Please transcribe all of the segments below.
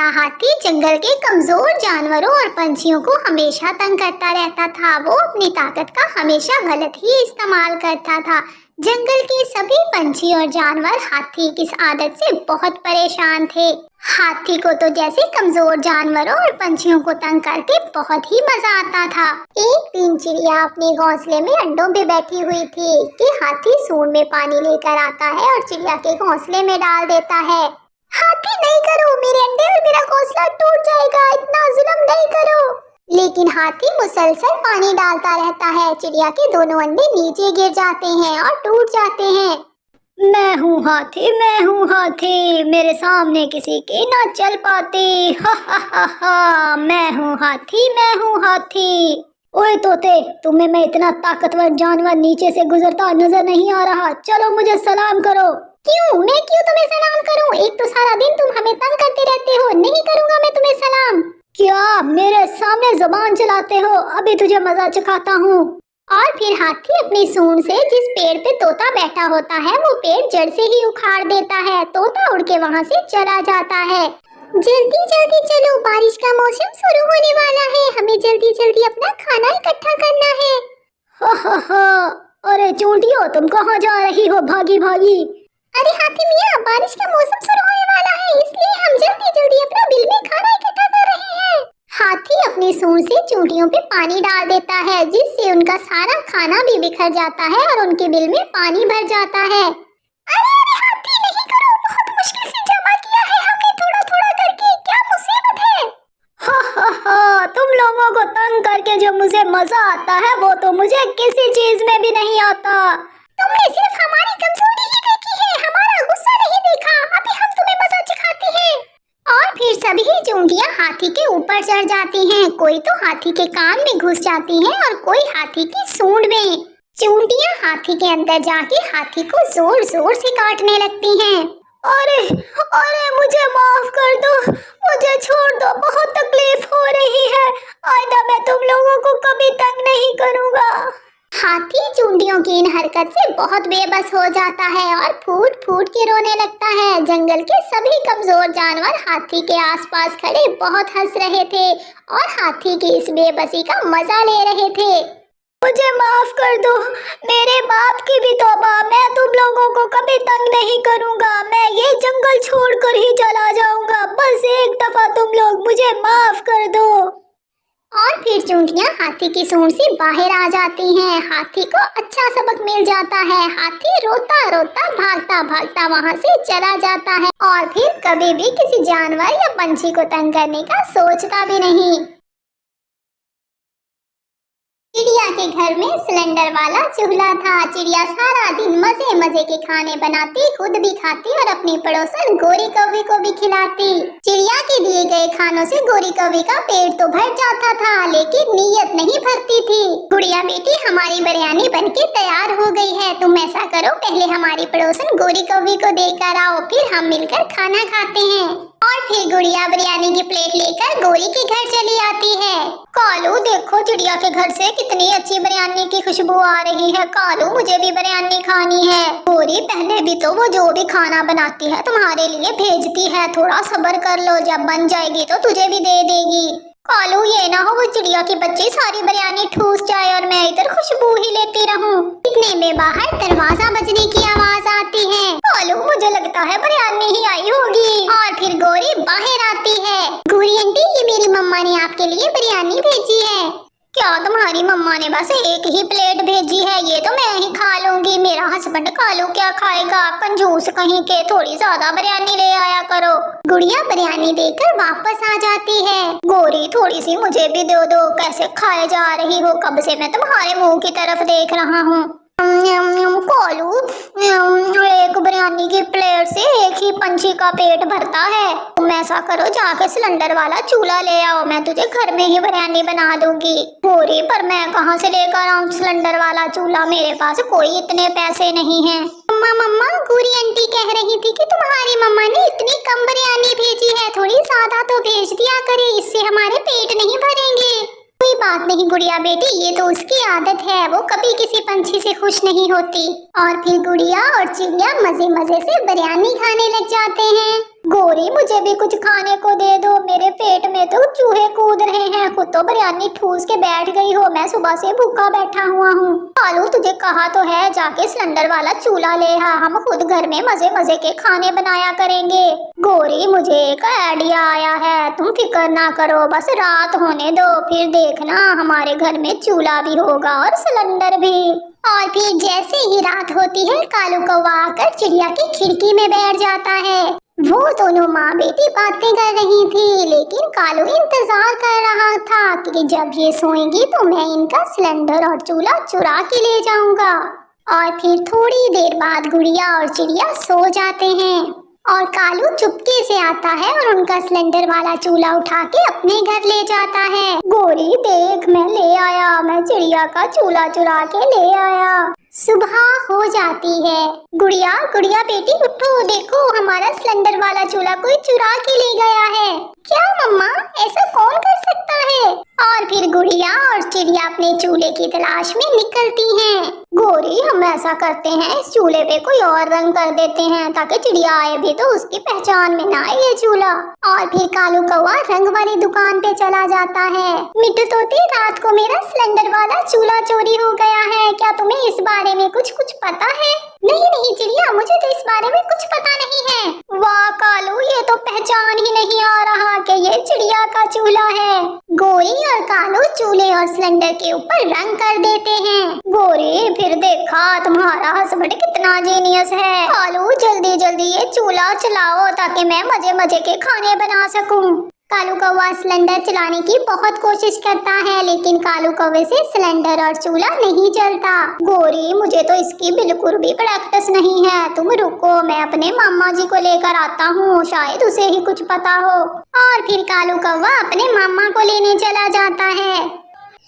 बड़ा हाथी जंगल के कमजोर जानवरों और पंछियों को हमेशा तंग करता रहता था। वो अपनी ताकत का हमेशा गलत ही इस्तेमाल करता था। जंगल के सभी पंछी और जानवर हाथी की इस आदत से बहुत परेशान थे। हाथी को तो जैसे कमजोर जानवरों और पंछियों को तंग करके बहुत ही मजा आता था। एक दिन चिड़िया अपने घोंसले में अंडों पे बैठी हुई थी कि हाथी सूंड में पानी लेकर आता है और चिड़िया के घोंसले में डाल देता है। हाथी नहीं करो, मेरे अंडे और मेरा घोंसला टूट जाएगा, इतना जुल्म नहीं करो। लेकिन हाथी मुसलसल पानी डालता रहता है। चिड़िया के दोनों अंडे नीचे गिर जाते हैं और टूट जाते हैं। मैं हूँ हाथी, मेरे सामने किसी के ना चल पाते। हा हा हा हा, मैं हूँ हाथी। ओए तोते, तुम्हें मैं इतना ताकतवर जानवर नीचे से गुजरता नजर नहीं आ रहा, चलो मुझे सलाम करो। मैं क्यों तुम्हें सलाम करूं? एक तो सारा दिन तुम हमें तंग करते रहते हो। नहीं करूंगा मैं तुम्हें सलाम। क्या मेरे सामने जुबान चलाते हो? अभी तुझे मजा चखाता हूँ। और फिर हाथी अपनी सूंड से जिस पेड़ पे तोता बैठा होता है वो पेड़ जड़ से ही उखाड़ देता है। तोता उड़ के वहाँ से चला जाता है। जल्दी जल्दी चलो, बारिश का मौसम शुरू होने वाला है, हमें जल्दी जल्दी अपना खाना इकट्ठा करना है। हा, अरे चूंटियों, तुम कहाँ जा रही हो भागी भागी? अरे हाथी मियाँ, बारिश का मौसम शुरू होने वाला है, इसलिए हम जल्दी जल्दी अपना बिल में खाना इकट्ठा कर रहे हैं। हाथी अपनी सूंड से चूंटियों पे पानी डाल देता है जिससे उनका सारा खाना भी बिखर जाता है और उनके बिल में पानी भर जाता है। अरे हाथी नहीं करो, बहुत मुश्किल से जमा किया है हमने थोड़ा थोड़ा करके, क्या मुसीबत है। हा, तुम लोगों को तंग करके जो मुझे मजा आता है वो तो मुझे किसी चीज में भी नहीं आता। तुमने सिर्फ हमारी कमजोरी ही देखी है, हमारा गुस्सा नहीं देखा। अभी हम तुम्हें मजा चखाते हैं। और फिर सभी चूंटियां हाथी के ऊपर चढ़ जाती हैं। कोई तो हाथी के कान में घुस जाती हैं और कोई हाथी की सूंड में। चूंटियां हाथी के अंदर जाके हाथी को जोर जोर से काटने लगती हैं। अरे मुझे माफ कर दो, मुझे छोड़ दो, बहुत तकलीफ हो रही है। आइंदा मैं तुम लोगों को कभी तंग नहीं करूंगा। हाथी चूंटियों की इन हरकत से बहुत बेबस हो जाता है और फूट फूट के रोने लगता है। जंगल के सभी कमजोर जानवर हाथी के आसपास खड़े बहुत हंस रहे थे और हाथी की इस बेबसी का मजा ले रहे थे। मुझे माफ कर दो, मेरे बाप की भी तौबा, मैं तुम लोगों को कभी तंग नहीं करूंगा, मैं ये जंगल छोड़कर ही चला जाऊंगा, बस एक दफा तुम लोग मुझे माफ कर दो। और फिर चूंटियां हाथी की सूंड से बाहर आ जाती हैं। हाथी को अच्छा सबक मिल जाता है। हाथी रोता रोता भागता भागता वहां से चला जाता है और फिर कभी भी किसी जानवर या पंछी को तंग करने का सोचता भी नहीं। चिड़िया के घर में सिलेंडर वाला चूल्हा था। चिड़िया सारा दिन मजे मजे के खाने बनाती, खुद भी खाती और अपनी पड़ोसन गोरी कौवी को भी खिलाती। चिड़िया के दिए गए खानों से गोरी कौवी का पेट तो भर जाता था लेकिन नीयत नहीं भरती थी। गुड़िया बेटी, हमारी बिरयानी बनके तैयार हो गई है, तुम ऐसा करो, पहले हमारी पड़ोसन गोरी कौवी को देकर आओ, फिर हम मिलकर खाना खाते हैं। और फिर गुड़िया बिरयानी की प्लेट लेकर गोरी के घर चली आती है। कालू देखो, चिड़िया के घर से कितनी अच्छी बिरयानी की खुशबू आ रही है। कालू, मुझे भी बिरयानी खानी है। गोरी, पहले भी तो वो जो भी खाना बनाती है तुम्हारे लिए भेजती है, थोड़ा सब्र कर लो, जब बन जाएगी तो तुझे भी दे देगी। कालू, ये ना हो वो चिड़िया की बच्ची सारी बिरयानी ठूस जाए और मैं इधर खुशबू ही लेती रहूं। इतने में बाहर दरवाजा बजने की आवाज आती है। कालू, मुझे लगता है बिरयानी ही आई होगी। और फिर गोरी बाहर आती है। गोरी आंटी, ये मेरी मम्मा ने आपके लिए बिरयानी भेजी है। क्या तुम्हारी मम्मा ने बस एक ही प्लेट भेजी है? ये तो मैं ही खा लूंगी, मेरा हस्बैंड कालू क्या खाएगा? कंजूस कहीं के, थोड़ी ज्यादा बिरयानी ले आया करो। गुड़िया बिरयानी देकर वापस आ जाती है। गोरी, थोड़ी सी मुझे भी दे दो, कैसे खाए जा रही हो? कब से मैं तुम्हारे मुंह की तरफ देख रहा हूँ। कालू, एक बिरयानी की प्लेट से एक ही पंछी का पेट भरता है। तुम ऐसा करो, जाके सिलेंडर वाला चूल्हा ले आओ, मैं तुझे घर में ही बिरयानी बना दूंगी। गोरी, पर मैं कहाँ से लेकर आऊँ सिलेंडर वाला चूल्हा? मेरे पास कोई इतने पैसे नहीं हैं। मम्मा, गोरी आंटी कह रही थी कि तुम्हारी मम्मा ने इतनी कम बिरयानी भेजी है, थोड़ी ज्यादा तो भेज दिया करे, इससे हमारे पेट नहीं भरेंगे। कोई बात नहीं गुड़िया बेटी, ये तो उसकी आदत है, वो कभी किसी पंछी से खुश नहीं होती। और फिर गुड़िया और चिड़िया मजे मजे से बिरयानी खाने लग जाते हैं। गोरी मुझे भी कुछ खाने को दे दो, मेरे पेट में तो चूहे कूद रहे हैं। खुद तो बिरयानी ठूस के बैठ गई हो, मैं सुबह से भूखा बैठा हुआ हूँ। कालू तुझे कहा तो है जाके सिलेंडर वाला चूल्हा ले आ, हम खुद घर में मजे मजे के खाने बनाया करेंगे। गोरी मुझे एक आइडिया आया है, तुम फिक्र ना करो, बस रात होने दो, फिर देखना हमारे घर में चूल्हा भी होगा और सिलेंडर भी। और फिर जैसे ही रात होती है कालू कौवा आकर चिड़िया की खिड़की में बैठ जाता है। वो दोनों माँ बेटी बातें कर रही थी, लेकिन कालू इंतजार कर रहा था कि जब ये सोएंगी तो मैं इनका सिलेंडर और चूल्हा चुरा के ले जाऊंगा। और फिर थोड़ी देर बाद गुड़िया और चिड़िया सो जाते हैं और कालू चुपके से आता है और उनका सिलेंडर वाला चूल्हा उठा के अपने घर ले जाता है। गोरी देख मैं ले आया, मैं चिड़िया का चूल्हा चुरा के ले आया। सुबह हो जाती है। गुड़िया गुड़िया बेटी उठो, देखो हमारा सिलेंडर वाला चूल्हा कोई चुरा के ले गया है। क्या मम्मा, ऐसा कौन कर सकता है? और फिर गुड़िया और चिड़िया अपने चूल्हे की तलाश में निकलती हैं। गोरी हम ऐसा करते हैं, इस चूल्हे पे कोई और रंग कर देते हैं ताकि चिड़िया आए भी तो उसकी पहचान में ना आए ये चूल्हा। और फिर कालू कौवा रंग वाली दुकान पे चला जाता है। मिट्टू तोते, रात को मेरा सिलेंडर वाला चूल्हा चोरी हो गया है, क्या तुम्हें इस बारे में कुछ पता है? नहीं नहीं चिड़िया, मुझे तो इस बारे में कुछ पता नहीं है। वाह कालू, ये तो पहचान ही नहीं आ रहा कि ये चिड़िया का चूल्हा है। गोरी और कालू चूल्हे और सिलेंडर के ऊपर रंग कर देते हैं। गोरी फिर देखा तुम्हारा हस्बैंड कितना जीनियस है। कालू जल्दी जल्दी ये चूल्हा चलाओ ताकि मैं मजे मजे के खाने बना सकूं। कालू कौवा सिलेंडर चलाने की बहुत कोशिश करता है, लेकिन कालू कौवे से सिलेंडर और चूल्हा नहीं जलता। गोरी मुझे तो इसकी बिल्कुल भी प्रैक्टिस नहीं है, तुम रुको, मैं अपने मामा जी को लेकर आता हूँ, शायद उसे ही कुछ पता हो। और फिर कालू कौवा अपने मामा को लेने चला जाता है।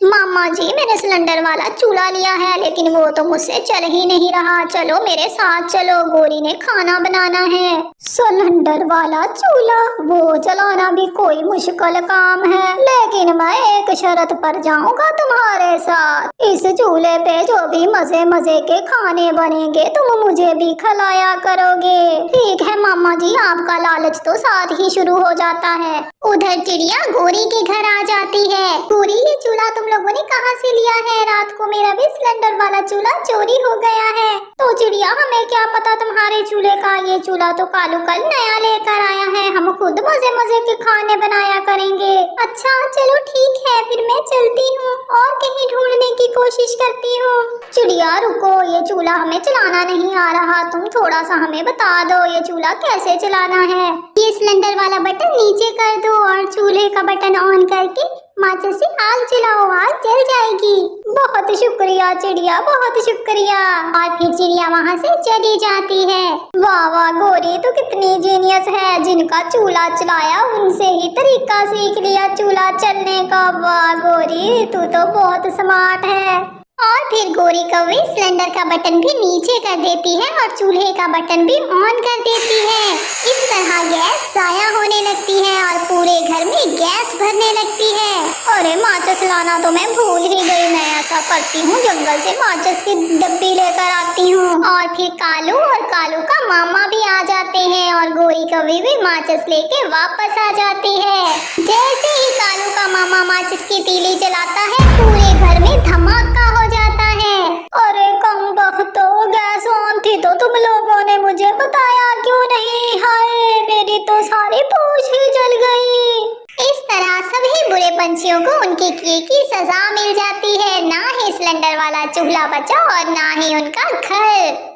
मामा जी मैंने सिलेंडर वाला चूल्हा लिया है, लेकिन वो तो मुझसे चल ही नहीं रहा, चलो मेरे साथ चलो, गोरी ने खाना बनाना है। सिलेंडर वाला चूल्हा वो जलाना भी कोई मुश्किल काम है, लेकिन मैं एक शर्त पर जाऊंगा तुम्हारे साथ। इस चूल्हे पे जो भी मजे मजे के खाने बनेंगे तुम मुझे भी खिलाया करोगे। ठीक है मामा जी, आपका लालच तो साथ ही शुरू हो जाता है। उधर चिड़िया गोरी के घर आ जाती है। गोरी ये चूल्हा तुम लोगों ने कहाँ से लिया है? रात को मेरा भी सिलेंडर वाला चूल्हा चोरी हो गया है। तो चिड़िया हमें क्या पता तुम्हारे चूल्हे का, ये चूल्हा तो कालू कल नया लेकर आया है, हम खुद मजे मजे के खाने बनाया करेंगे। अच्छा चलो ठीक है, फिर मैं चलती हूँ और कहीं ढूंढने की कोशिश करती हूँ। चिड़िया रुको, ये चूल्हा हमें चलाना नहीं आ रहा, तुम थोड़ा सा हमें बता दो ये चूल्हा कैसे चलाना है। ये सिलेंडर वाला बटन नीचे कर दो और चूल्हे का बटन ऑन करके माचिस से आग जलाओ, आग जल जाएगी। बहुत शुक्रिया चिड़िया, बहुत शुक्रिया। और फिर चिड़िया वहाँ से चली जाती है। वाह वाह गोरी तो कितनी जीनियस है, जिनका चूल्हा चलाया उनसे ही तरीका सीख लिया चूल्हा चलने का। वाह गोरी तू तो बहुत स्मार्ट है। और फिर गोरी कौवे सिलेंडर का बटन भी नीचे कर देती है और चूल्हे का बटन भी ऑन कर देती है। इस तरह गैस जाया होने लगती है और पूरे घर में गैस भरने लगती है। अरे माचिस लाना तो मैं भूल ही गई, मैं ऐसा करती हूँ जंगल से माचिस की डब्बी लेकर आती हूँ। और फिर कालू और कालू का मामा भी आ जाते हैं और गोरी कौवे भी माचिस लेके वापस आ जाती है। जैसे ही कालू का मामा माचिस की तीली जलाता है पूरे घर में धमाका हो जाता है। अरे कम बख्तो, गैस ऑन थी तो तुम लोगों ने मुझे बताया क्यों नहीं? हाय मेरी तो सारी पूंछ ही जल गई। इस तरह सभी बुरे पंछियों को उनके किए की सजा मिल जाती है, ना ही सिलेंडर वाला चूल्हा बचा और ना ही उनका घर।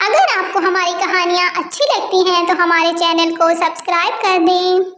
अगर आपको हमारी कहानियाँ अच्छी लगती हैं तो हमारे चैनल को सब्सक्राइब कर दें।